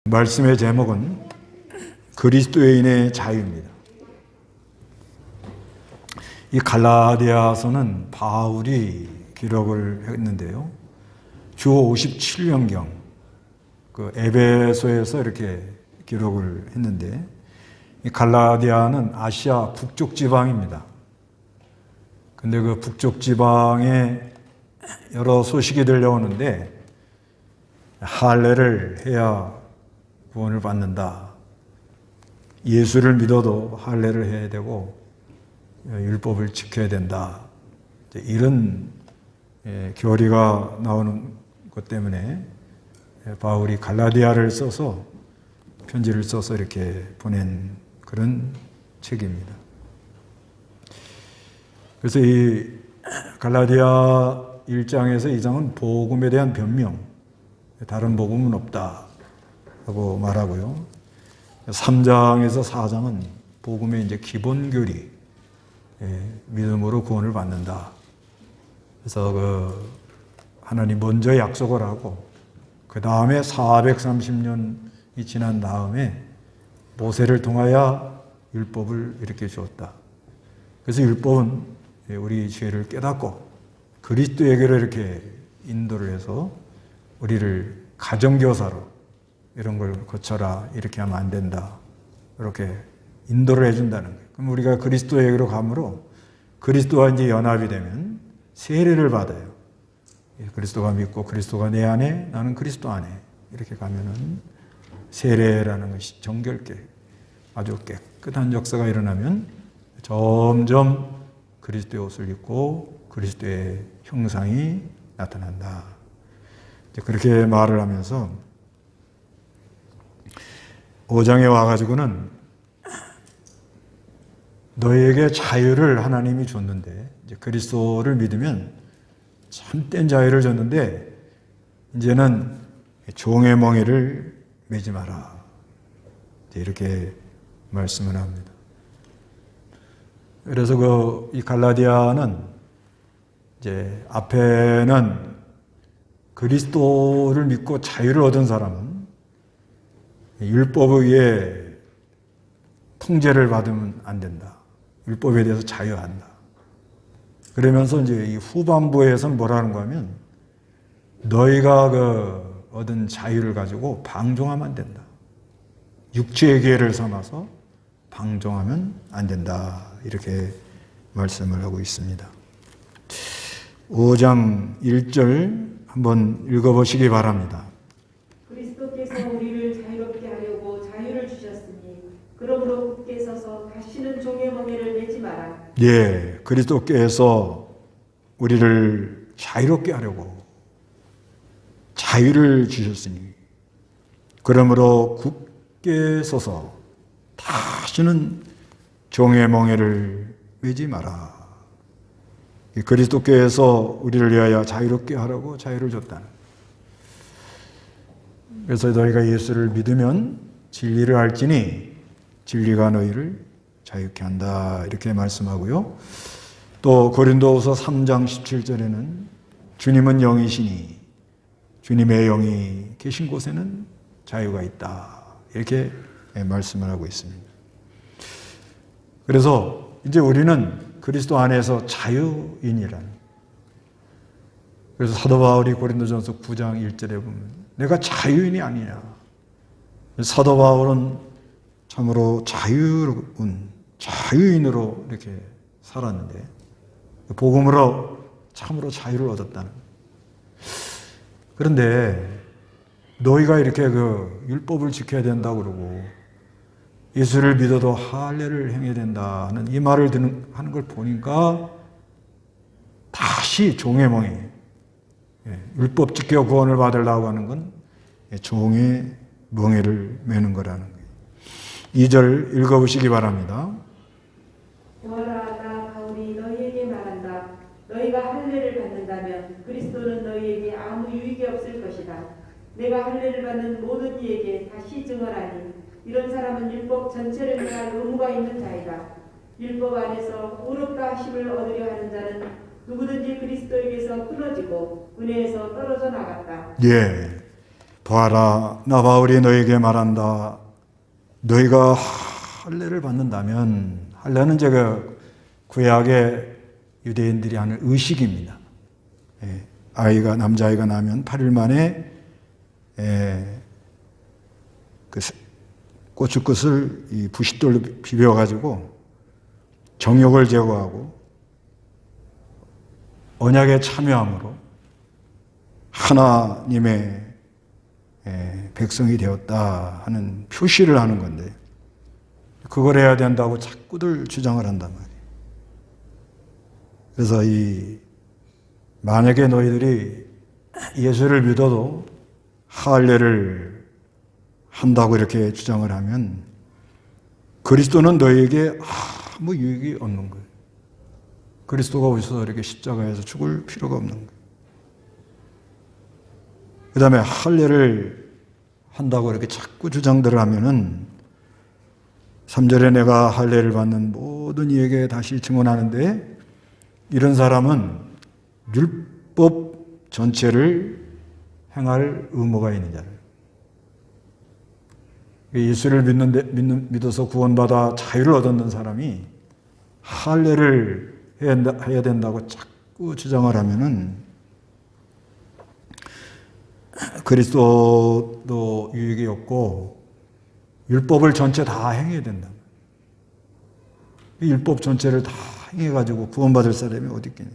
말씀의 제목은 그리스도인의 자유입니다. 이 갈라디아서는 바울이 기록을 했는데요. 주 57년경 그 에베소에서 이렇게 기록을 했는데, 이 갈라디아는 아시아 북쪽 지방입니다. 근데 그 북쪽 지방에 여러 소식이 들려오는데, 할례를 해야 구원을 받는다. 예수를 믿어도 할례를 해야 되고 율법을 지켜야 된다. 이런 교리가 나오는 것 때문에 바울이 갈라디아를 써서 편지를 써서 이렇게 보낸 그런 책입니다. 그래서 이 갈라디아 1장에서 2장은 복음에 대한 변명, 다른 복음은 없다 하고 말하고요. 3장에서 4장은 복음의 이제 기본 교리, 믿음으로 구원을 받는다. 그래서 그 하나님 먼저 약속을 하고, 그 다음에 430년이 지난 다음에 모세를 통하여 율법을 이렇게 주었다. 그래서 율법은 우리 죄를 깨닫고 그리스도에게로 이렇게 인도를 해서 우리를 가정교사로 이런 걸 거쳐라, 이렇게 하면 안 된다, 이렇게 인도를 해준다는 거예요. 그럼 우리가 그리스도에게로 가므로 그리스도와 이제 연합이 되면 세례를 받아요. 그리스도가 믿고 그리스도가 내 안에, 나는 그리스도 안에, 이렇게 가면은 세례라는 것이 정결케 아주 깨끗한 역사가 일어나면 점점 그리스도의 옷을 입고 그리스도의 형상이 나타난다. 그렇게 말을 하면서 5장에 와가지고는 너희에게 자유를 하나님이 줬는데, 이제 그리스도를 믿으면 참된 자유를 줬는데, 이제는 종의 멍에를 매지 마라, 이렇게 말씀을 합니다. 그래서 이 갈라디아는 이제 앞에는 그리스도를 믿고 자유를 얻은 사람은 율법에 의해 통제를 받으면 안 된다. 율법에 대해서 자유한다. 그러면서 이제 이 후반부에서는 뭐라는 거냐면, 너희가 얻은 자유를 가지고 방종하면 안 된다. 육체의 기회를 삼아서 방종하면 안 된다. 이렇게 말씀을 하고 있습니다. 5장 1절 한번 읽어보시기 바랍니다. 그리스도께서 우리를 자유롭게 하려고 자유를 주셨으니 그러므로 굳게 서서 다시는 종의 멍에를 매지 마라. 예, 그리스도께서 우리를 자유롭게 하려고 자유를 주셨으니 그러므로 굳게 서서 다시는 종의 멍에를 매지 마라. 그리스도께서 우리를 위하여 자유롭게 하라고 자유를 줬다는. 그래서 너희가 예수를 믿으면 진리를 알지니 진리가 너희를 자유케 한다, 이렇게 말씀하고요. 또 고린도후서 3장 17절에는 주님은 영이시니 주님의 영이 계신 곳에는 자유가 있다, 이렇게 말씀을 하고 있습니다. 그래서 이제 우리는 그리스도 안에서 자유인이라는. 그래서 사도 바울이 고린도전서 9장 1절에 보면 내가 자유인이 아니냐. 사도 바울은 참으로 자유로운 자유인으로 이렇게 살았는데 복음으로 참으로 자유를 얻었다는. 그런데 너희가 이렇게 율법을 지켜야 된다고 그러고 예수를 믿어도 할례를 행해야 된다는 이 말을 하는 걸 보니까 다시 종의 멍에, 율법 지켜 구원을 받으려고 하는 건 종의 멍에를 매는 거라는 거예요. 2절 읽어보시기 바랍니다. 보아라, 나 바울이 너희에게 말한다. 너희가 할례를 받는다면 그리스도는 너희에게 아무 유익이 없을 것이다. 내가 할례를 받는 모든 이에게 다시 증언하니 이런 사람은 율법 전체를 행할 의무가 있는 자이다. 율법 안에서 의롭다 하심을 얻으려 하는 자는 누구든지 그리스도에게서 끊어지고 은혜에서 떨어져 나갔다. 예, 보아라, 나 바울이 너에게 말한다. 너희가 할례를 받는다면, 할례는 제가 구약의 유대인들이 하는 의식입니다. 남자아이가 나면 8일 만에 그 고추끝을 이 부싯돌로 비벼가지고 정욕을 제거하고 언약에 참여함으로 하나님의 백성이 되었다 하는 표시를 하는 건데, 그걸 해야 된다고 자꾸들 주장을 한단 말이에요. 그래서 만약에 너희들이 예수를 믿어도 할례를 한다고 이렇게 주장을 하면 그리스도는 너희에게 아무 유익이 없는 거예요. 그리스도가 오셔서 이렇게 십자가에서 죽을 필요가 없는 거예요. 그 다음에 할례를 한다고 이렇게 자꾸 주장들을 하면은 3절에 내가 할례를 받는 모든 이에게 다시 증언하는데, 이런 사람은 율법 전체를 행할 의무가 있는 자를, 예수를 믿어서 구원받아 자유를 얻는 사람이 할례를 해야 된다고 자꾸 주장을 하면은 그리스도도 유익이 없고 율법을 전체 다 행해야 된다. 율법 전체를 다 행해가지고 구원받을 사람이 어디 있겠냐.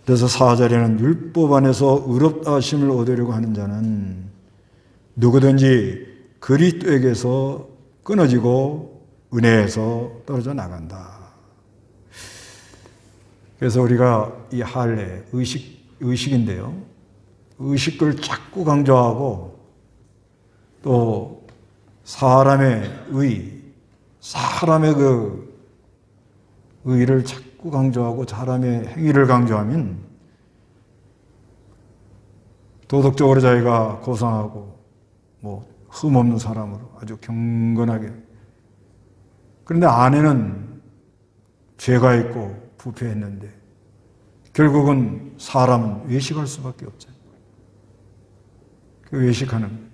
그래서 4절에는 율법 안에서 의롭다 하심을 얻으려고 하는 자는 누구든지 그리스도에게서 끊어지고 은혜에서 떨어져 나간다. 그래서 우리가 이 할례, 의식인데요. 의식을 자꾸 강조하고 또 사람의 그 의를 자꾸 강조하고 사람의 행위를 강조하면 도덕적으로 자기가 고상하고 흠없는 사람으로 아주 경건하게, 그런데 안에는 죄가 있고 부패했는데 결국은 사람은 외식할 수밖에 없잖아요. 그 외식하는 거예요.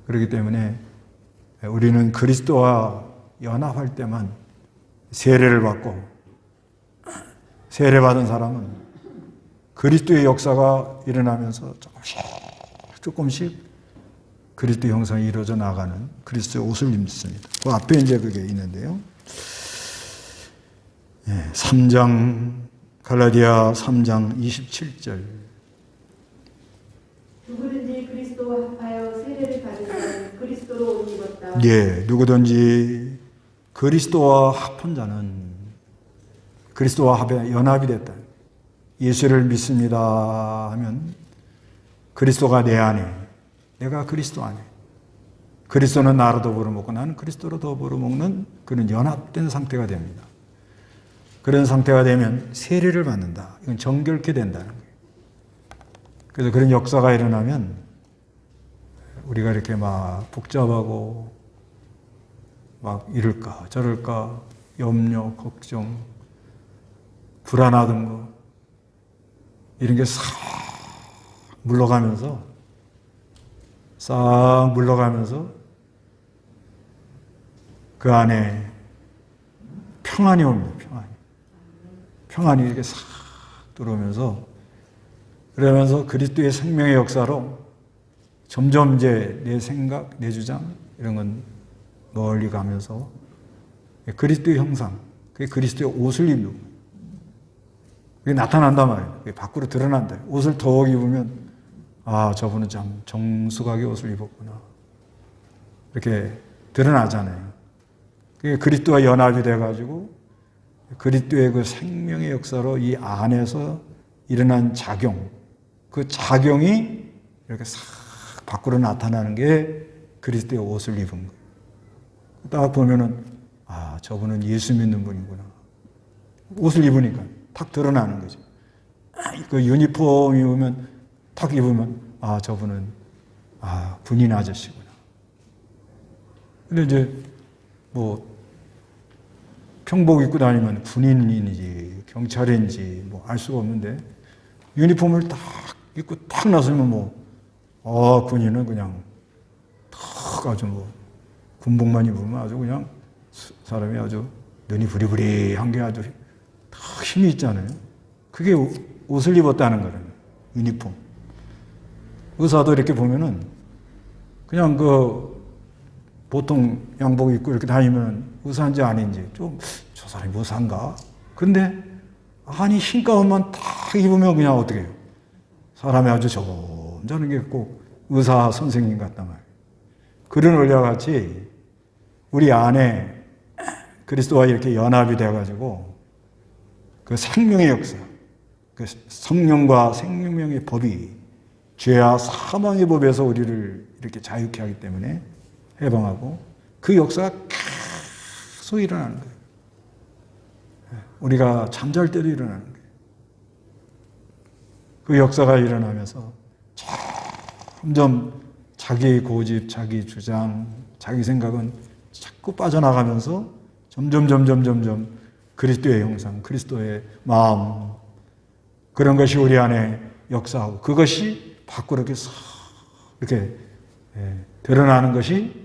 그렇기 때문에 우리는 그리스도와 연합할 때만 세례를 받고, 세례받은 사람은 그리스도의 역사가 일어나면서 조금씩 그리스도 형상이 이루어져 나가는 그리스도의 옷을 입습니다. 그 앞에 이제 그게 있는데요. 갈라디아 3장 27절. 누구든지 그리스도와 합하여 세례를 받은 자는 그리스도로 옷 입었다. 누구든지 그리스도와 합한 자는 그리스도와 합에 연합이 됐다. 예수를 믿습니다 하면 그리스도가 내 안에, 내가 그리스도 안에, 그리스도는 나로 더불어 먹고 나는 그리스도로 더불어 먹는 그런 연합된 상태가 됩니다. 그런 상태가 되면 세례를 받는다. 이건 정결케 된다는 거예요. 그래서 그런 역사가 일어나면 우리가 이렇게 막 복잡하고 막 이럴까 저럴까 염려, 걱정, 불안하던 거 이런 게 싹 물러가면서 그 안에 평안이 옵니다. 평안이 이렇게 싹 들어오면서, 그러면서 그리스도의 생명의 역사로 점점 이제 내 생각, 내 주장 이런 건 멀리 가면서 그리스도의 형상, 그게 그리스도의 옷을 입는 거예요. 그게 나타난단 말이에요. 그게 밖으로 드러난다. 옷을 더욱 입으면 저분은 참 정숙하게 옷을 입었구나. 이렇게 드러나잖아요. 그게 그리스도와 연합이 돼가지고 그리스도의 그 생명의 역사로 이 안에서 일어난 작용, 그 작용이 이렇게 싹 밖으로 나타나는 게 그리스도의 옷을 입은 거예요. 딱 보면은 저분은 예수 믿는 분이구나. 옷을 입으니까 탁 드러나는 거죠. 그 유니폼 입으면 탁 입으면 저분은 군인 아저씨구나. 근데 이제 평복 입고 다니면 군인인지 경찰인지 알 수가 없는데 유니폼을 딱 입고 탁 나서면 군인은 그냥 탁 아주 군복만 입으면 아주 그냥 사람이 아주 눈이 부리부리한 게 아주 탁 힘이 있잖아요. 그게 옷을 입었다는 거예요. 유니폼. 의사도 이렇게 보면은 그냥 보통 양복 입고 이렇게 다니면 의사인지 아닌지 좀 저 사람이 의사인가? 근데 아니 흰 가운만 딱 입으면 그냥 어떻게 해요? 사람이 아주 점잖은 게 꼭 의사 선생님 같단 말이에요. 그런 원리와 같이 우리 안에 그리스도와 이렇게 연합이 되어가지고 그 생명의 역사, 그 성령과 생명의 법이 죄와 사망의 법에서 우리를 이렇게 자유케 하기 때문에 해방하고 그 역사가 계속 일어나는 거예요. 우리가 잠잘 때도 일어나는 거예요. 그 역사가 일어나면서 점점 자기 고집, 자기 주장, 자기 생각은 자꾸 빠져나가면서 점점 그리스도의 형상, 그리스도의 마음 그런 것이 우리 안에 역사하고 그것이 밖으로 이렇게 드러나는 것이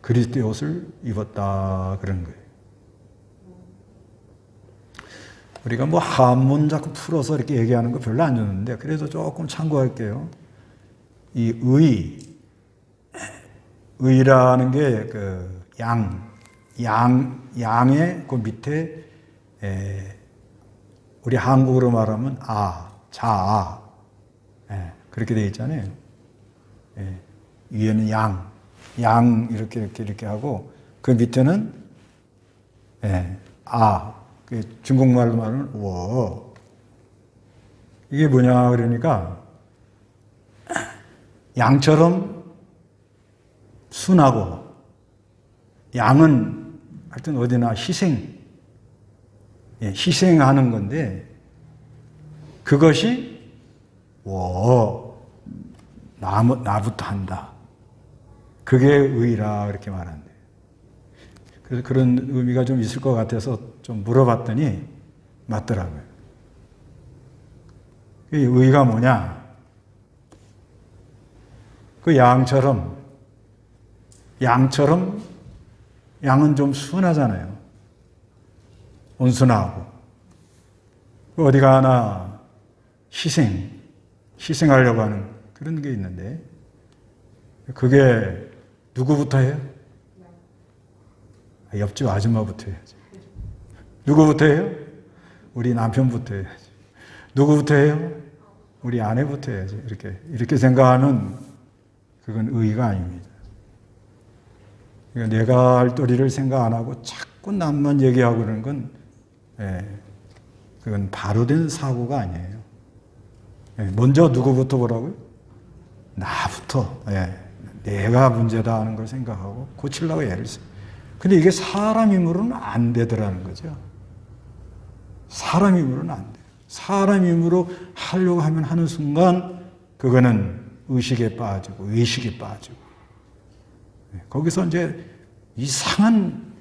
그리스도의 옷을 입었다 그런 거예요. 우리가 한문 자꾸 풀어서 이렇게 얘기하는 거 별로 안 좋는데 그래도 조금 참고할게요. 이 의라는 게 양의 그 밑에 우리 한국어로 말하면 자아 그렇게 되어 있잖아요. 위에는 양 이렇게 하고 그 밑에는 중국말로 말하면 워. 이게 뭐냐 그러니까 양처럼 순하고 양은 하여튼 어디나 희생하는 건데 그것이 나부터 한다. 그게 의라 그렇게 말한대요. 그래서 그런 의미가 좀 있을 것 같아서 좀 물어봤더니 맞더라고요. 이 의가 뭐냐? 그 양은 좀 순하잖아요. 온순하고. 어디 가나 희생하려고 하는 그런 게 있는데 그게 누구부터 해요? 옆집 아줌마부터 해야지. 누구부터 해요? 우리 남편부터 해야지. 누구부터 해요? 우리 아내부터 해야지. 이렇게 생각하면 그건 의의가 아닙니다. 그러니까 내가 할 도리를 생각 안 하고 자꾸 남만 얘기하고 그러는 건 그건 바로 된 사고가 아니에요. 먼저 누구부터 보라고요? 나부터. 내가 문제다 하는 걸 생각하고 고치려고 애를 써요. 근데 이게 사람 힘으로는 안 되더라는 거죠. 사람 힘으로는 안 돼요. 사람 힘으로 하려고 하면 하는 순간 그거는 의식에 빠지고 외식에 빠지고 거기서 이제 이상한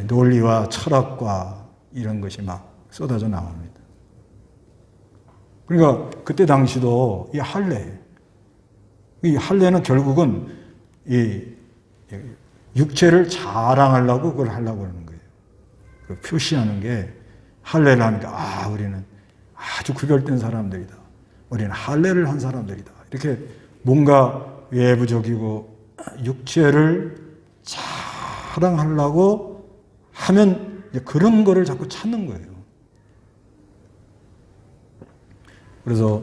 논리와 철학과 이런 것이 막 쏟아져 나옵니다. 그러니까 그때 당시도 이 할례는 결국은 이 육체를 자랑하려고 그걸 하려고 하는 거예요. 그 표시하는 게 할례를 하니까 우리는 아주 구별된 사람들이다. 우리는 할례를 한 사람들이다. 이렇게 뭔가 외부적이고 육체를 자랑하려고 하면 그런 거를 자꾸 찾는 거예요. 그래서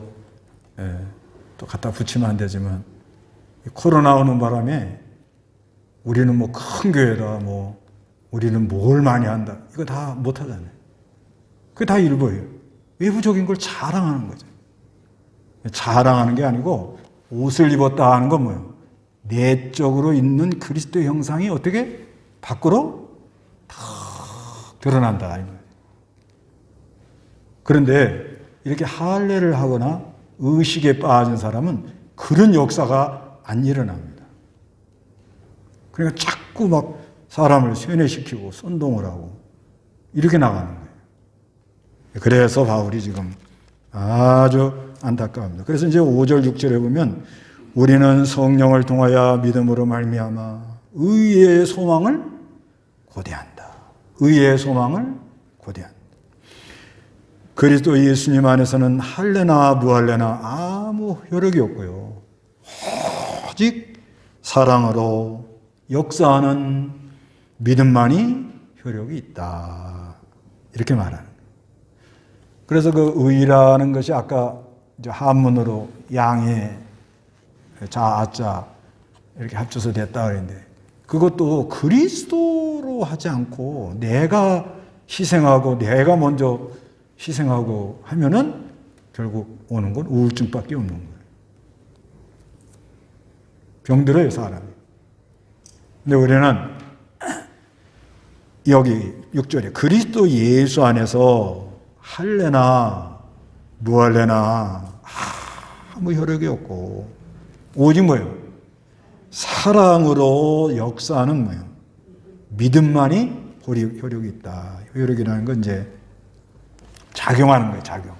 또 갖다 붙이면 안 되지만 코로나 오는 바람에 우리는 큰 교회다, 우리는 뭘 많이 한다. 이거 다 못하잖아요. 그게 다 일부예요. 외부적인 걸 자랑하는 거죠. 자랑하는 게 아니고 옷을 입었다 하는 건 뭐예요? 내적으로 있는 그리스도의 형상이 어떻게 밖으로 다 드러난다. 그런데 이렇게 할례를 하거나 의식에 빠진 사람은 그런 역사가 안 일어납니다. 그러니까 자꾸 막 사람을 세뇌시키고 선동을 하고 이렇게 나가는 거예요. 그래서 바울이 지금 아주 안타까웁니다. 그래서 이제 5절, 6절에 보면 우리는 성령을 통하여 믿음으로 말미암아 의의 소망을 고대한다. 의의 소망을 고대한다. 그리스도 예수님 안에서는 할례나 무할례나 아무 효력이 없고요. 오직 사랑으로 역사하는 믿음만이 효력이 있다. 이렇게 말하는 거예요. 그래서 그 의라는 것이 아까 이제 한문으로 양의 자자 이렇게 합쳐서 됐다 그랬는데 그것도 그리스도로 하지 않고 내가 희생하고 내가 먼저 희생하고 하면은 결국 오는 건 우울증밖에 없는 거예요. 병들어요, 사람이. 근데 우리는 여기 6절에 그리스도 예수 안에서 할례나 무할례나 아무 효력이 없고 오직 뭐예요? 사랑으로 역사하는 뭐예요? 믿음만이 효력이 있다. 효력이라는 건 이제 작용하는 거예요, 작용.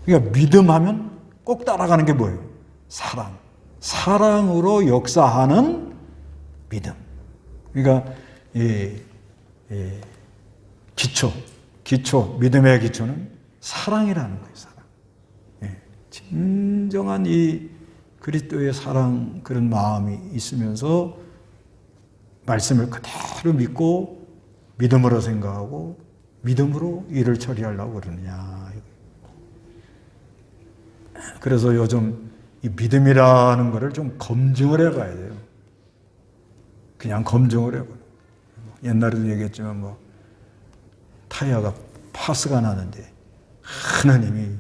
그러니까 믿음하면 꼭 따라가는 게 뭐예요? 사랑. 사랑으로 역사하는 믿음. 그러니까 기초, 믿음의 기초는 사랑이라는 거예요, 사랑. 진정한 이 그리스도의 사랑, 그런 마음이 있으면서 말씀을 그대로 믿고 믿음으로 생각하고 믿음으로 일을 처리하려고 그러느냐. 그래서 요즘 이 믿음이라는 것을 좀 검증을 해봐야 돼요. 그냥 검증을 해봐요. 옛날에도 얘기했지만 뭐 타이어가 파스가 나는데 하나님이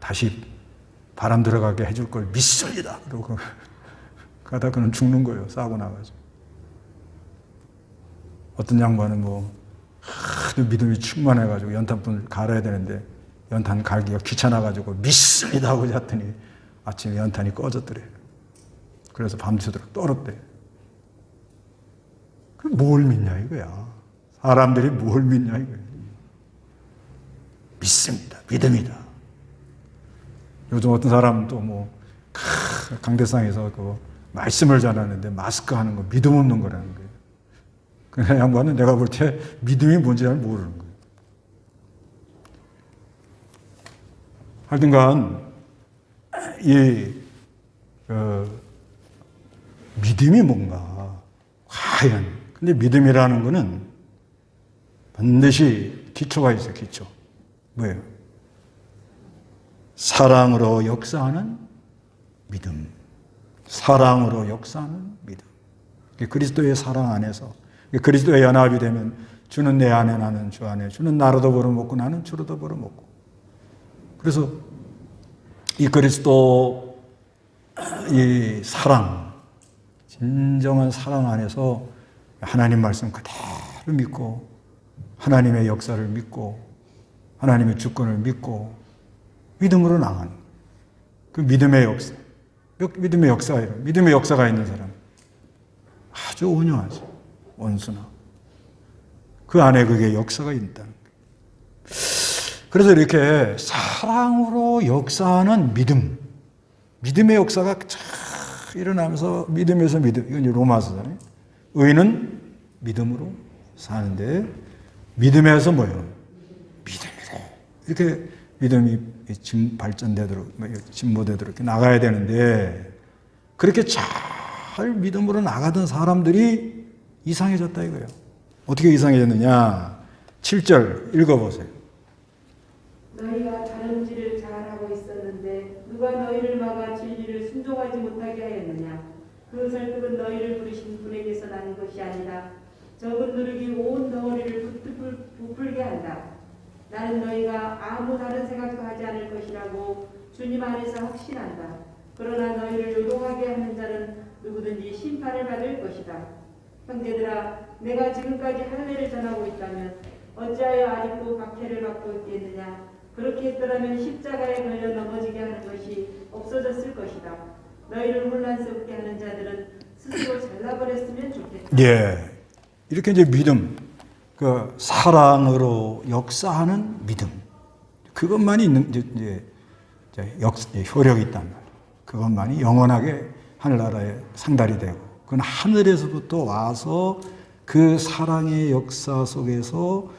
다시 바람 들어가게 해줄 걸 믿습니다. 그러고 가다 그는 죽는 거예요. 싸고 나가지고. 어떤 양반은 뭐 하도 믿음이 충만해가지고 연탄불 갈아야 되는데 연탄 갈기가 귀찮아가지고 믿습니다 하고 잤더니 아침에 연탄이 꺼졌더래요. 그래서 밤새도록 떨었대. 그럼 뭘 믿냐 이거야. 사람들이 뭘 믿냐 이거야. 믿습니다. 믿음이다. 요즘 어떤 사람은 또 뭐 강대상에서 그 말씀을 잘하는데 마스크 하는 거 믿음 없는 거라는 거예요. 그 양반은 내가 볼 때 믿음이 뭔지 잘 모르는 거예요. 하여튼간 이 믿음이 뭔가 과연 근데 믿음이라는 거는 반드시 기초가 있어요. 기초 뭐예요? 사랑으로 역사하는 믿음. 사랑으로 역사하는 믿음. 그리스도의 사랑 안에서 그리스도의 연합이 되면 주는 내 안에 나는 주 안에 주는 나로도 벌어먹고 나는 주로도 벌어먹고 그래서 이 그리스도 이 사랑 진정한 사랑 안에서 하나님 말씀 그대로 믿고 하나님의 역사를 믿고 하나님의 주권을 믿고 믿음으로 나가는 그 믿음의 역사. 믿음의 역사가 이런 믿음의 역사가 있는 사람 아주 온유하죠. 온순하. 그 안에 그게 역사가 있다는 거예요. 그래서 이렇게 사랑으로 역사하는 믿음. 믿음의 역사가 일어나면서 믿음에서 믿음. 이건 로마서잖아요. 의는 믿음으로 사는데 믿음에서 뭐예요? 믿음으로. 이렇게 믿음이 발전되도록, 진보되도록 이렇게 나가야 되는데 그렇게 잘 믿음으로 나가던 사람들이 이상해졌다 이거예요. 어떻게 이상해졌느냐? 7절 읽어보세요. 너희가 다른 일을 잘하고 있었는데 누가 너희를 막아 진리를 순종하지 못하게 하였느냐? 그 설득은 너희를 부르신 분에게서 나는 것이 아니라 적은 누룩이 온 덩어리를 부풀게 한다. 나는 너희가 아무 다른 생각도 하지 않을 것이라고 주님 안에서 확신한다. 그러나 너희를 요동하게 하는 자는 누구든지 심판을 받을 것이다. 형제들아, 내가 지금까지 할례를 전하고 있다면 어찌하여 아직도 박해를 받고 있겠느냐? 그렇게 했더라면 십자가에 걸려 넘어지게 하는 것이 없어졌을 것이다. 너희를 혼란스럽게 하는 자들은 스스로 잘라버렸으면 좋겠다. 예, 이렇게 이제 믿음, 그 사랑으로 역사하는 믿음. 그것만이 있는 효력이 있단 말이에요. 그것만이 영원하게 하늘나라에 상달이 되고, 그건 하늘에서부터 와서 그 사랑의 역사 속에서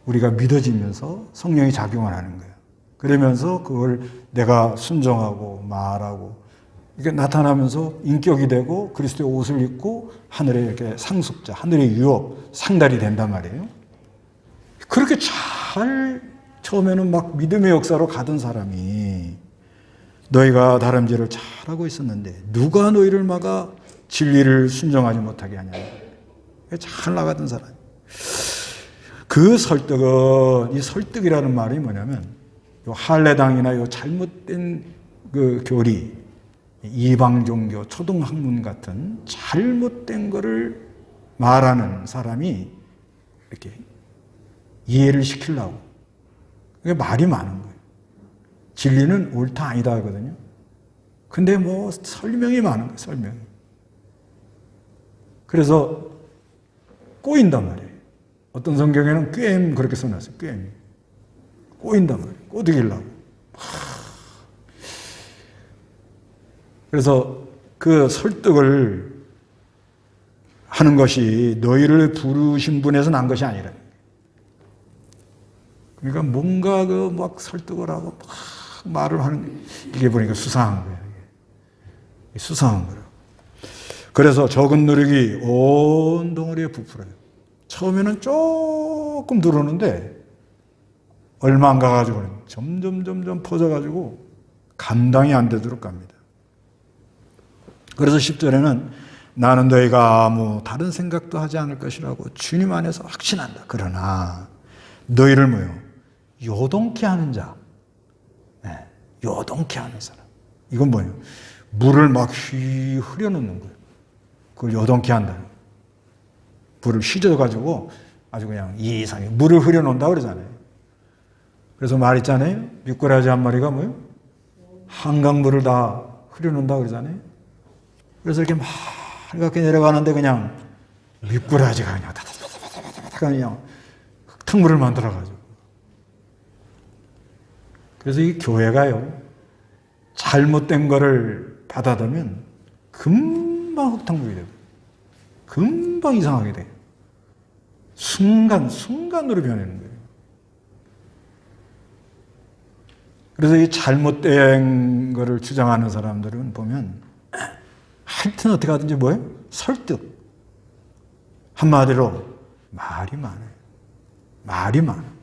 우리가 믿어지면서 성령이 작용을 하는 거예요. 그러면서 그걸 내가 순종하고 말하고 이게 나타나면서 인격이 되고 그리스도의 옷을 입고 하늘의 이렇게 상속자, 하늘의 유업, 상달이 된단 말이에요. 그렇게 잘 처음에는 막 믿음의 역사로 가던 사람이 너희가 다름질을 잘하고 있었는데 누가 너희를 막아 진리를 순종하지 못하게 하냐. 잘 나가던 사람. 그 설득은, 이 설득이라는 말이 뭐냐면 요 할례당이나 요 잘못된 그 교리, 이방 종교, 초등학문 같은 잘못된 거를 말하는 사람이 이렇게 이해를 시키려고. 그게 말이 많은 거예요. 진리는 옳다 아니다 하거든요. 근데 뭐 설명이 많은 거예요. 설명이. 그래서 꼬인단 말이에요. 어떤 성경에는 꿰임 그렇게 써놨어요. 꿰임. 꼬인단 말이에요. 꼬드기려고. 그래서 그 설득을 하는 것이 너희를 부르신 분에서 난 것이 아니라. 그러니까 뭔가 그 막 설득을 하고 막 말을 하는 이게 보니까 수상한 거예요. 이게 수상한 거예요. 그래서 적은 누룩이 온 덩어리에 부풀어요. 처음에는 조금 들어오는데 얼마 안 가가지고 점점 퍼져가지고 감당이 안 되도록 갑니다. 그래서 10절에는 나는 너희가 아무 다른 생각도 하지 않을 것이라고 주님 안에서 확신한다. 그러나 너희를 뭐요? 요동케 하는 자. 네, 요동케 하는 사람. 이건 뭐예요? 물을 막 흐려놓는 거예요. 그걸 요동케 한다는 거예요. 물을 휘저어가지고 아주 그냥 이상하게 물을 흐려놓는다고 그러잖아요. 그래서 말했잖아요. 미꾸라지 한 마리가 뭐예요? 한강물을 다 흐려놓는다고 그러잖아요. 그래서 이렇게 막 이렇게 내려가는데 그냥 미꾸라지가 그냥 다다다다다다다 그냥 흙탕물을 만들어가지고. 그래서 이 교회가요, 잘못된 거를 받아들면 금방 흙탕물이 되고, 금방 이상하게 돼요. 순간으로 변하는 거예요. 그래서 이 잘못된 거를 주장하는 사람들은 보면 하여튼 어떻게 하든지 뭐예요? 설득. 한마디로 말이 많아요. 말이 많아.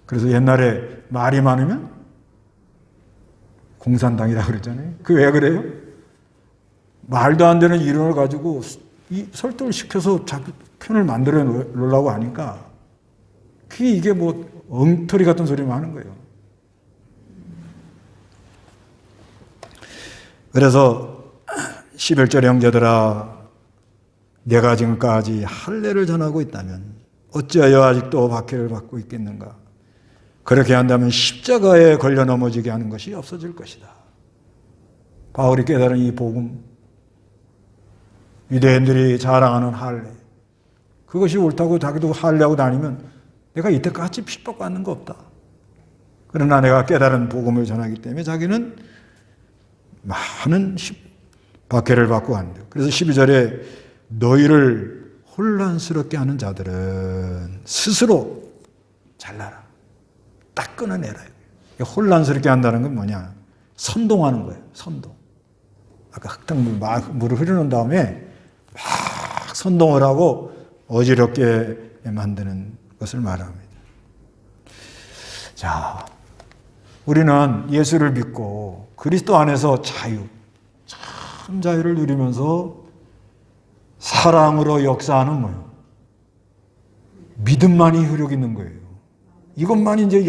그래서 옛날에 말이 많으면 공산당이라고 그랬잖아요. 그 왜 그래요? 말도 안 되는 이론을 가지고 이 설득을 시켜서 자기 편을 만들어 놓으려고 하니까 이게 뭐 엉터리 같은 소리만 하는 거예요. 그래서 11절의 형제들아, 내가 지금까지 할례를 전하고 있다면 어찌하여 아직도 박해를 받고 있겠는가? 그렇게 한다면 십자가에 걸려 넘어지게 하는 것이 없어질 것이다. 바울이 깨달은 이 복음, 유대인들이 자랑하는 할례, 그것이 옳다고 자기도 할례하고 다니면 내가 이때까지 핍박받는 거 없다. 그러나 내가 깨달은 복음을 전하기 때문에 자기는 많은 박해를 받고 한다. 그래서 12절에 너희를 혼란스럽게 하는 자들은 스스로 잘라라. 딱 끊어내라. 혼란스럽게 한다는 건 뭐냐? 선동하는 거예요. 선동. 아까 흙탕물 막 물을 흐려놓은 다음에 막 선동을 하고 어지럽게 만드는 것을 말합니다. 자, 우리는 예수를 믿고 그리스도 안에서 참 자유를 누리면서 사랑으로 역사하는 뭐예요? 믿음만이 효력 있는 거예요. 이것만이 이제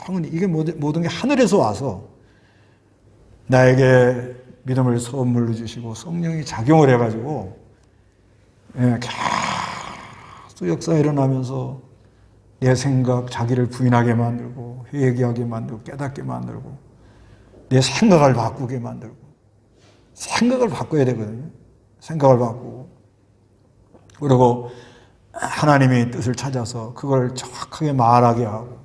영원히 이게 모든 게 하늘에서 와서 나에게 믿음을 선물로 주시고 성령이 작용을 해가지고 계속 역사가 일어나면서 내 생각, 자기를 부인하게 만들고 회개하게 만들고 깨닫게 만들고 내 생각을 바꾸게 만들고 생각을 바꿔야 되거든요. 생각을 바꾸고 그리고 하나님의 뜻을 찾아서 그걸 정확하게 말하게 하고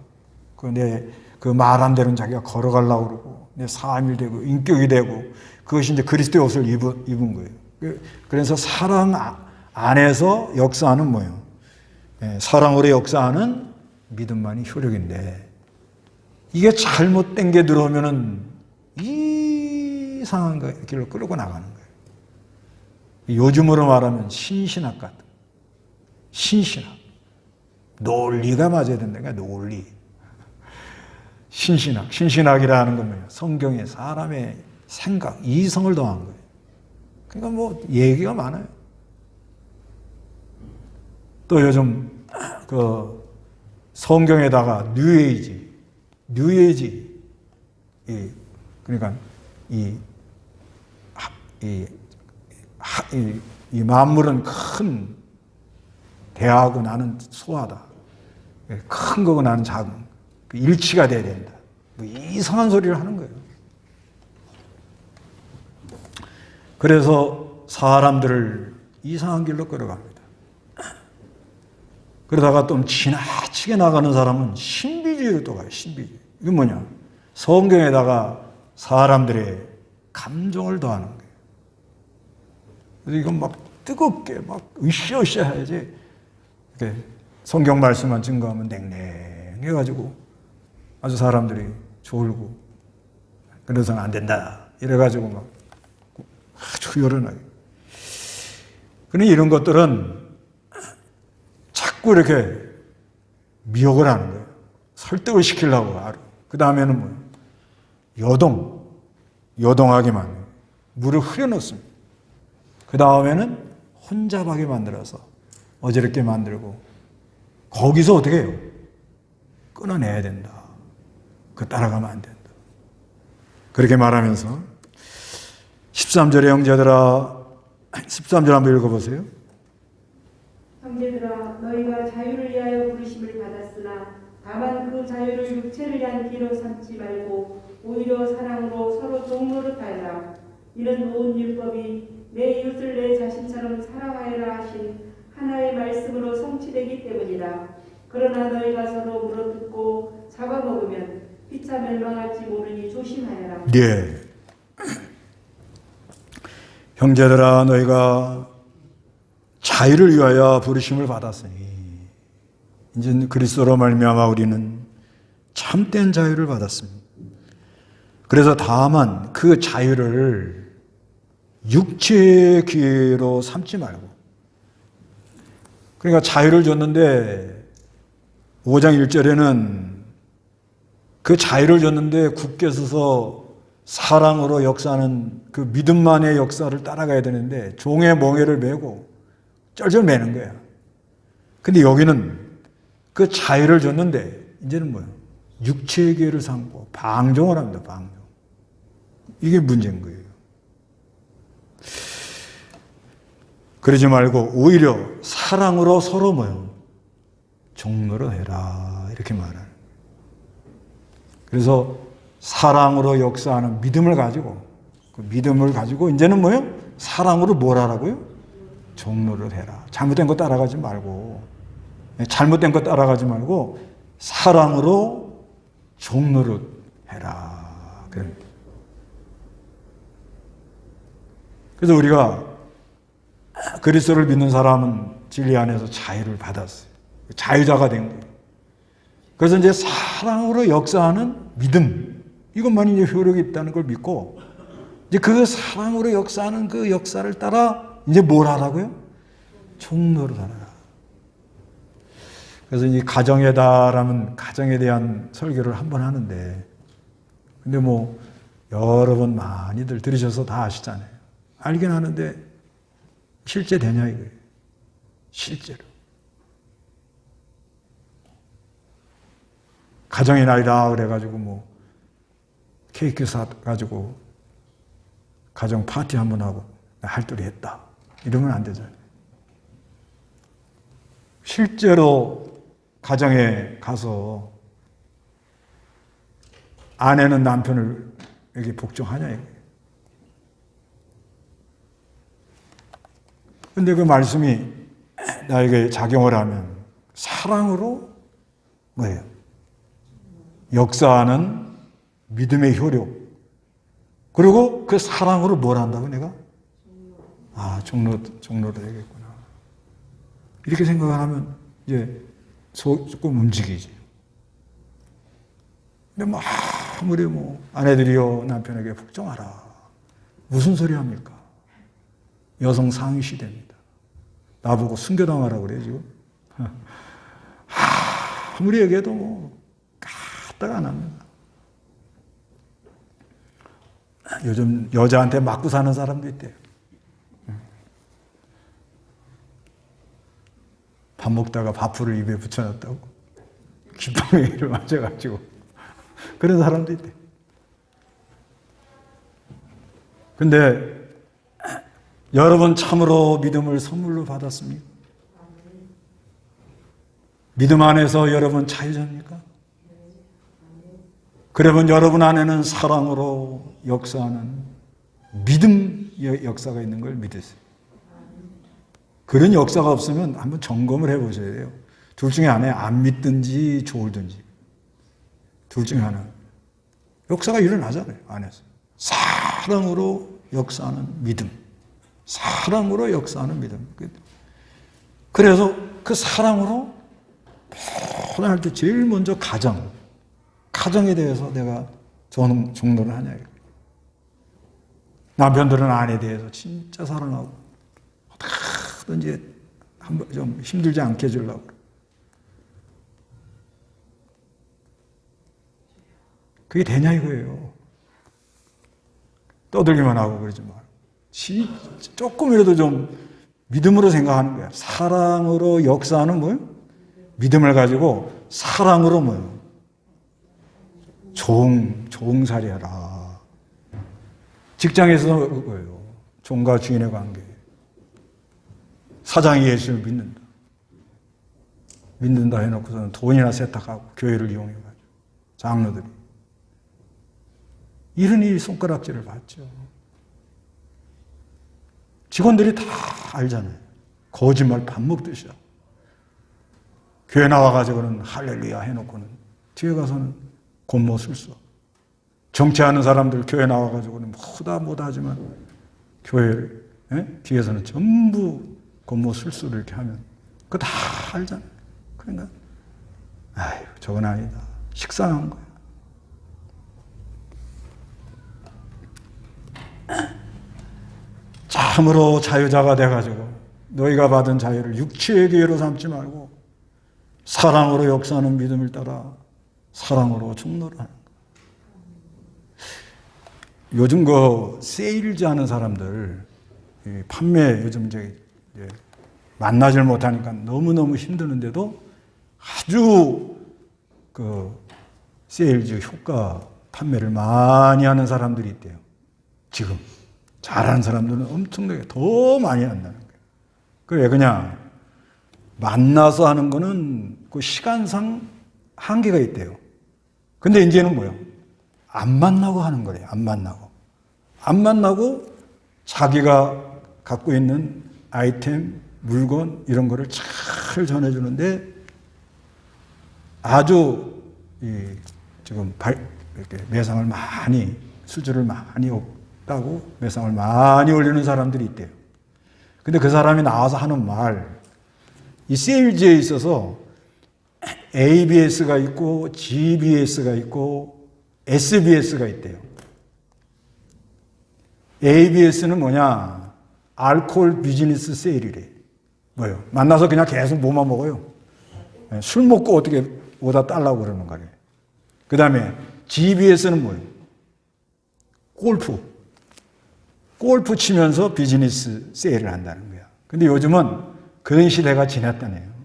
그 말 안 되는 자기가 걸어가려고 그러고, 내 삶이 되고, 인격이 되고, 그것이 이제 그리스도의 옷을 입은 거예요. 그래서 사랑 안에서 역사하는 뭐예요? 사랑으로 역사하는 믿음만이 효력인데, 이게 잘못된 게 들어오면은 이상한 길로 끌고 나가는 거예요. 요즘으로 말하면 신신학 같은, 신신학. 논리가 맞아야 된다니까, 논리. 신신학. 신신학이라는 건 뭐예요? 성경에 사람의 생각, 이성을 더한 거예요. 그러니까 뭐 얘기가 많아요. 또 요즘 그 성경에다가 뉴에이지, 그러니까 이 만물은 큰 대하고 나는 소하다. 큰 거고 나는 작은. 일치가 돼야 된다. 뭐 이상한 소리를 하는 거예요. 그래서 사람들을 이상한 길로 끌어갑니다. 그러다가 좀 지나치게 나가는 사람은 신비주의로 또 가요. 신비주의. 이건 뭐냐? 성경에다가 사람들의 감정을 더하는 거예요. 그래서 이건 막 뜨겁게 막 으쌰으쌰 해야지. 이렇게 성경 말씀만 증거하면 냉랭해가지고 아주 사람들이 졸고, 그래서는 안 된다 이래가지고 막 아주 요란하게. 그런데 이런 것들은 자꾸 이렇게 미혹을 하는 거예요. 설득을 시키려고 하고. 그 다음에는 뭐예요? 요동하게만 해요. 물을 흐려놓습니다. 그 다음에는 혼잡하게 만들어서 어지럽게 만들고, 거기서 어떻게 해요? 끊어내야 된다. 그 따라가면 안 된다. 그렇게 말하면서 13절의 형제들아, 13절 한번 읽어보세요. 형제들아, 너희가 자유를 위하여 부르심을 받았으나 다만 그 자유를 육체를 위한 길로 삼지 말고 오히려 사랑으로 서로 종노릇하여라. 이는 온 율법이 내 이웃을 내 자신처럼 사랑하여라 하신 하나의 말씀으로 성취되기 때문이다. 그러나 너희가 서로 물어뜯고 잡아먹으면 피차 멸망할지 모르니 조심하여라. 네. 형제들아, 너희가 자유를 위하여 부르심을 받았으니 이제 그리스도로 말미암아 우리는 참된 자유를 받았습니다. 그래서 다만 그 자유를 육체의 기회로 삼지 말고, 그러니까 자유를 줬는데 5장 1절에는 그 자유를 줬는데 굳게 서서 사랑으로 역사하는 그 믿음만의 역사를 따라가야 되는데 종의 멍에를 메고 쩔쩔 매는 거야. 근데 여기는 그 자유를 줬는데 이제는 뭐예요? 육체의 기회를 삼고 방종을 합니다. 방종. 이게 문제인 거예요. 그러지 말고 오히려 사랑으로 서로 뭐예요? 종노릇 해라. 이렇게 말하는. 그래서 사랑으로 역사하는 믿음을 가지고, 그 믿음을 가지고 이제는 뭐예요? 사랑으로 뭘 하라고요? 종노릇 해라. 잘못된 거 따라가지 말고, 잘못된 거 따라가지 말고 사랑으로 종노릇 해라. 그래서 우리가 그리스도를 믿는 사람은 진리 안에서 자유를 받았어요. 자유자가 된 거예요. 그래서 이제 사랑으로 역사하는 믿음, 이것만 이제 효력이 있다는 걸 믿고, 이제 그 사랑으로 역사하는 그 역사를 따라 이제 뭘 하라고요? 종노릇 하라. 그래서 이 가정에다라면 가정에 대한 설교를 한번 하는데, 근데 뭐 여러 번 많이들 들으셔서 다 아시잖아요. 알긴 하는데 실제 되냐 이거예요. 실제로. 가정의 날이다 그래가지고 뭐 케이크 사가지고 가정 파티 한번 하고 할도리 했다 이러면 안 되잖아요. 실제로 가정에 가서 아내는 남편을 여기 복종하냐 이거예요. 근데 그 말씀이 나에게 작용을 하면 사랑으로 뭐예요? 역사하는 믿음의 효력. 그리고 그 사랑으로 뭘 한다고 내가? 종로를 해야겠구나. 이렇게 생각하면 이제 조금 움직이지. 근데 뭐 아무리 아내들이여 남편에게 복종하라. 무슨 소리 합니까? 여성 상위 시대입니다. 나보고 순교당하라 그래 지금. 아무리 얘기해도 까딱 안 합니다. 요즘 여자한테 맞고 사는 사람도 있대요. 밥 먹다가 밥풀을 입에 붙여놨다고 귓방귀를 맞아가지고 그런 사람도 있대요. 근데 여러분 참으로 믿음을 선물로 받았습니까? 믿음 안에서 여러분 자유자입니까? 그러면 여러분 안에는 사랑으로 역사하는 믿음 역사가 있는 걸 믿으세요. 그런 역사가 없으면 한번 점검을 해보셔야 돼요. 둘 중에 하나에 안 믿든지 좋을든지. 둘 중에 하나. 역사가 일어나잖아요. 안에서. 사랑으로 역사하는 믿음. 사랑으로 역사하는 믿음. 그래서 그 사랑으로 할 때 제일 먼저 가정에 대해서 내가 종로를 하냐. 남편들은 아내에 대해서 진짜 사랑하고 어떻게든지 한번 좀 힘들지 않게 해주려고. 그게 되냐 이거예요. 떠들기만 하고 그러지 말고. 조금이라도 좀 믿음으로 생각하는 거야. 사랑으로 역사하는 뭐예요? 믿음을 가지고 사랑으로 뭐예요? 종살이 하라. 직장에서도 그거예요. 종과 주인의 관계. 사장이 예수를 믿는다 해놓고서는 돈이나 세탁하고 교회를 이용해가지고 장로들이 이런 이 손가락질을 받죠. 직원들이 다 알잖아요. 거짓말 밥 먹듯이요. 교회 나와가지고는 할렐루야 해놓고는 뒤에 가서는 곤모 술수. 정치하는 사람들 교회 나와가지고는 못하지만 교회 뒤에서는 전부 곤모 술수를 이렇게 하면 그거 다 알잖아요. 그러니까 아유 저건 아니다. 식상한 거야. 참으로 자유자가 돼가지고 너희가 받은 자유를 육체의 기회로 삼지 말고 사랑으로 역사하는 믿음을 따라 사랑으로 종로를 하는 거예요. 요즘 그 세일즈 하는 사람들 판매 요즘 이제 만나질 못하니까 너무너무 힘드는데도 아주 그 세일즈 효과 판매를 많이 하는 사람들이 있대요. 지금 잘하는 사람들은 엄청나게 더 많이 한다는 거예요. 그래 그냥 만나서 하는 거는 그 시간상 한계가 있대요. 근데 이제는 뭐야? 안 만나고 하는 거래요. 안 만나고 자기가 갖고 있는 아이템, 물건 이런 거를 잘 전해주는데 아주 지금 이렇게 매상을 많이 수주를 많이 없다고 매상을 많이 올리는 사람들이 있대요. 근데 그 사람이 나와서 하는 말, 이 세일즈에 있어서 ABS가 있고 GBS가 있고 SBS가 있대요. ABS는 뭐냐? 알코올 비즈니스 세일이래. 뭐예요? 만나서 그냥 계속 뭐만 먹어요? 술 먹고 어떻게 오다 달라고 그러는 거래. 그 다음에 GBS는 뭐예요? 골프 치면서 비즈니스 세일을 한다는 거야. 근데 요즘은 그런 시대가 지났다네요.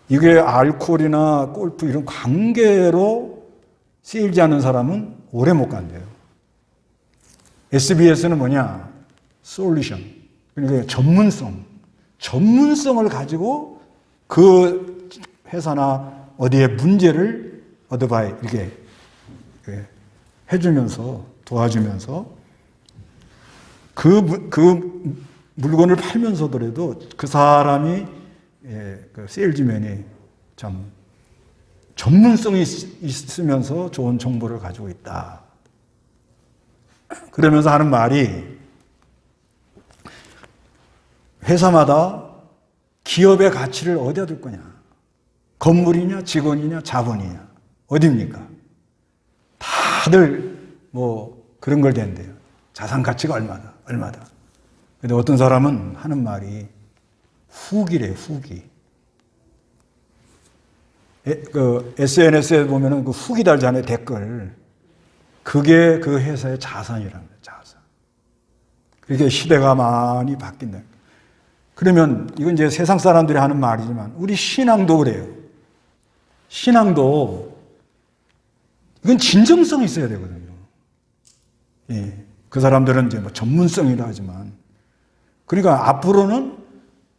이게 알코올이나 골프 이런 관계로 세일지 않는 사람은 오래 못 간대요. SBS는 뭐냐? 솔루션. 그러니까 전문성을 가지고 그 회사나 어디에 문제를 어드바이 이렇게 해주면서 도와주면서 그 물건을 팔면서더라도 그 사람이 그 세일즈맨이 참 전문성이 있으면서 좋은 정보를 가지고 있다. 그러면서 하는 말이 회사마다 기업의 가치를 어디다 둘 거냐? 건물이냐, 직원이냐, 자본이냐? 어디입니까? 다들 뭐 그런 걸 된대요. 자산 가치가 얼마다. 근데 어떤 사람은 하는 말이 후기래요, 후기. 그 SNS에 보면은 그 후기 달잖아요, 댓글. 그게 그 회사의 자산이랍니다, 자산. 그게 시대가 많이 바뀐다. 그러면 이건 이제 세상 사람들이 하는 말이지만 우리 신앙도 그래요. 신앙도 이건 진정성이 있어야 되거든요. 예. 그 사람들은 이제 뭐 전문성이라 하지만 그러니까 앞으로는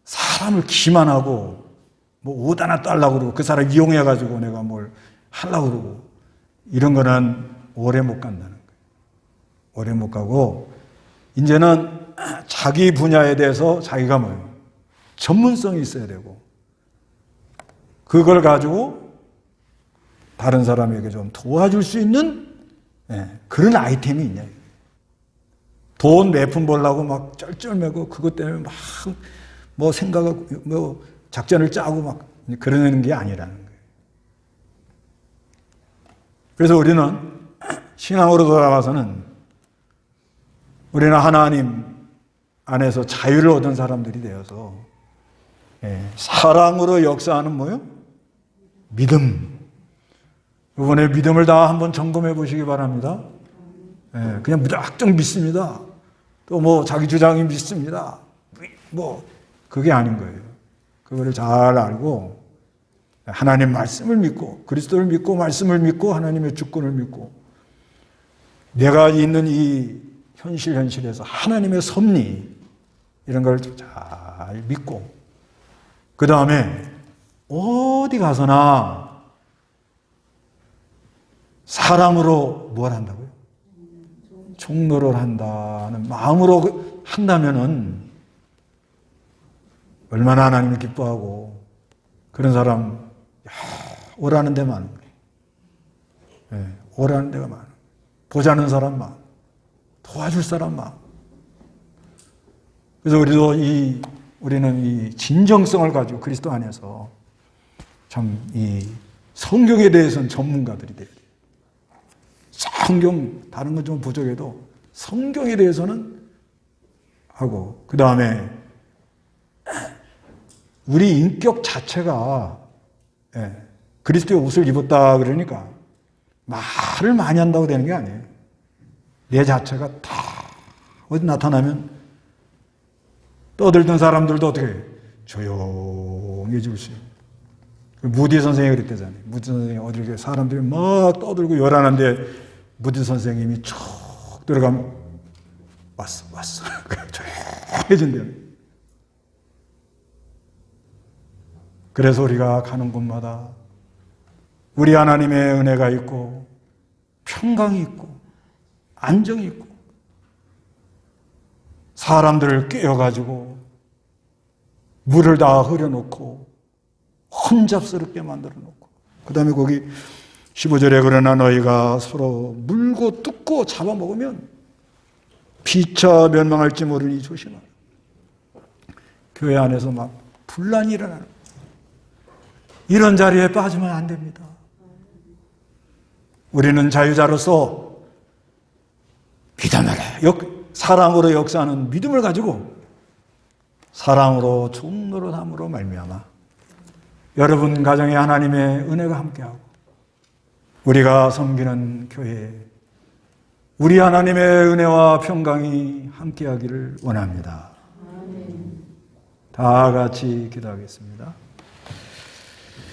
사람을 기만하고 뭐 옷 하나 따려고 그러고 그 사람 이용해가지고 내가 뭘 하려고 그러고 이런 거는 오래 못 간다는 거예요. 오래 못 가고 이제는 자기 분야에 대해서 자기가 뭐예요? 전문성이 있어야 되고 그걸 가지고 다른 사람에게 좀 도와줄 수 있는 그런 아이템이 있냐. 돈 몇 푼 벌려고 막 쩔쩔매고 그것 때문에 막 뭐 생각하고 뭐 작전을 짜고 막 그러는 게 아니라는 거예요. 그래서 우리는 신앙으로 돌아가서는 우리는 하나님 안에서 자유를 얻은 사람들이 되어서 사랑으로 역사하는 뭐요? 믿음. 이번에 믿음을 다 한번 점검해 보시기 바랍니다. 그냥 무작정 믿습니다. 또 뭐 자기 주장이 믿습니다. 뭐 그게 아닌 거예요. 그거를 잘 알고 하나님 말씀을 믿고 그리스도를 믿고 말씀을 믿고 하나님의 주권을 믿고 내가 있는 이 현실에서 하나님의 섭리 이런 걸 잘 믿고 그 다음에 어디 가서나 사랑으로 뭘 한다고요? 종로를 한다는 마음으로 한다면은 얼마나 하나님을 기뻐하고 그런 사람 오라는 데 많은 거예요. 오라는 데가 많아요. 보자는 사람 많아. 도와줄 사람 많아. 그래서 우리는 이 진정성을 가지고 그리스도 안에서 참 이 성경에 대해서는 전문가들이 돼야 돼요. 성경 다른 건 좀 부족해도 성경에 대해서는 하고 그 다음에 우리 인격 자체가 그리스도의 옷을 입었다 그러니까 말을 많이 한다고 되는 게 아니에요. 내 자체가 다 어디 나타나면 떠들던 사람들도 어떻게 해요? 조용해질 수 있어요. 무디 선생님이 그랬대잖아요. 무디 선생님이 어딜 사람들이 막 떠들고 요란한데 무디 선생님이 쭉 들어가면 왔어. 조용해진대요. 그래서 우리가 가는 곳마다 우리 하나님의 은혜가 있고 평강이 있고 안정이 있고 사람들을 깨워가지고 물을 다 흐려놓고 혼잡스럽게 만들어 놓고 그 다음에 거기 15절에 그러나 너희가 서로 물고 뜯고 잡아먹으면 피차 멸망할지 모르니 조심하라. 교회 안에서 막 분란이 일어나는 이런 자리에 빠지면 안 됩니다. 우리는 자유자로서 믿음을 사랑으로 역사하는 믿음을 가지고 사랑으로 종로로 함으로 말미암아 여러분 가정에 하나님의 은혜가 함께하고 우리가 섬기는 교회에 우리 하나님의 은혜와 평강이 함께하기를 원합니다. 다 같이 기도하겠습니다.